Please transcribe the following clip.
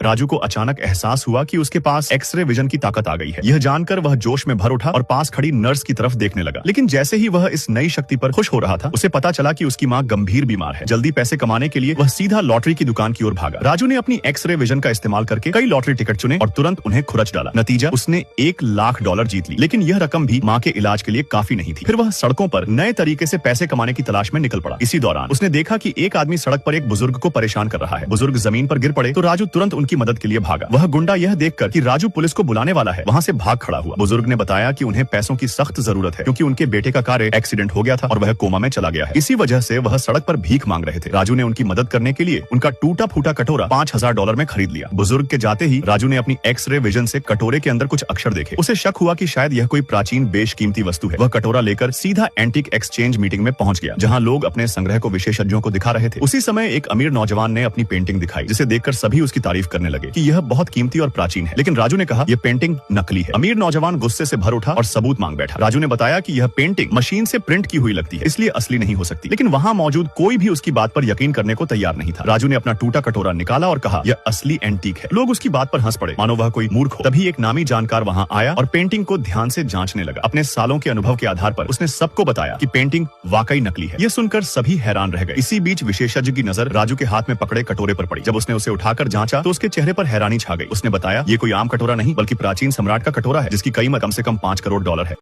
राजू को अचानक एहसास हुआ कि उसके पास एक्सरे विजन की ताकत आ गई है। यह जानकर वह जोश में भर उठा और पास खड़ी नर्स की तरफ देखने लगा। लेकिन जैसे ही वह इस नई शक्ति पर खुश हो रहा था, उसे पता चला कि उसकी माँ गंभीर बीमार है। जल्दी पैसे कमाने के लिए वह सीधा लॉटरी की दुकान की ओर भागा। राजू ने अपनी एक्सरे विजन का इस्तेमाल करके कई लॉटरी टिकट चुने और तुरंत उन्हें खुरच डाला। नतीजा, उसने $1,00,000 जीत ली। लेकिन यह रकम भी माँ के इलाज के लिए काफी नहीं थी। फिर वह सड़कों पर नए तरीके से पैसे कमाने की तलाश में निकल पड़ा। इसी दौरान उसने देखा कि एक आदमी सड़क पर एक बुजुर्ग को परेशान कर रहा है। बुजुर्ग जमीन पर गिर पड़े तो राजू तुरंत उनकी मदद के लिए भागा। वह गुंडा यह देखकर कि राजू पुलिस को बुलाने वाला है, वहां से भाग खड़ा हुआ। बुजुर्ग ने बताया कि उन्हें पैसों की सख्त जरूरत है क्योंकि उनके बेटे का कार एक्सीडेंट हो गया था और वह कोमा में चला गया है। इसी वजह से वह सड़क पर भीख मांग रहे थे। राजू ने उनकी मदद करने के लिए उनका टूटा फूटा कटोरा $5,000 में खरीद लिया। बुजुर्ग के जाते ही राजू ने अपनी एक्सरे विजन से कटोरे के अंदर कुछ अक्षर देखे। उसे शक हुआ कि शायद यह कोई प्राचीन बेशकीमती वस्तु है। वह कटोरा लेकर सीधा एंटीक एक्सचेंज मीटिंग में पहुंच गया, जहां लोग अपने संग्रह को विशेषज्ञों को दिखा रहे थे। उसी समय एक अमीर नौजवान ने अपनी पेंटिंग दिखाई, जिसे देखकर सभी उसकी तारीफ करने लगे कि यह बहुत कीमती और प्राचीन है। लेकिन राजू ने कहा यह पेंटिंग नकली है। अमीर नौजवान गुस्से से भर उठा और सबूत मांग बैठा। राजू ने बताया कि यह पेंटिंग मशीन से प्रिंट की हुई लगती है, इसलिए असली नहीं हो सकती। लेकिन वहां मौजूद कोई भी उसकी बात पर यकीन करने को तैयार नहीं था। राजू ने अपना टूटा कटोरा निकाला और कहा यह असली एंटीक है। लोग उसकी बात पर हंस पड़े, मानो वह कोई मूर्ख हो। तभी एक नामी जानकार वहां आया और पेंटिंग को ध्यान से जांचने लगा। अपने सालों के अनुभव के आधार पर उसने सबको बताया कि पेंटिंग वाकई नकली है। यह सुनकर सभी हैरान रह गए। इसी बीच विशेषज्ञ की नजर राजू के हाथ में पकड़े कटोरे पर पड़ी। जब उसने उसे उठाकर जांचा तो उसके चेहरे पर हैरानी छा गई। उसने बताया ये कोई आम कटोरा नहीं बल्कि प्राचीन सम्राट का कटोरा है, जिसकी कीमत कम से कम $5 करोड़ है।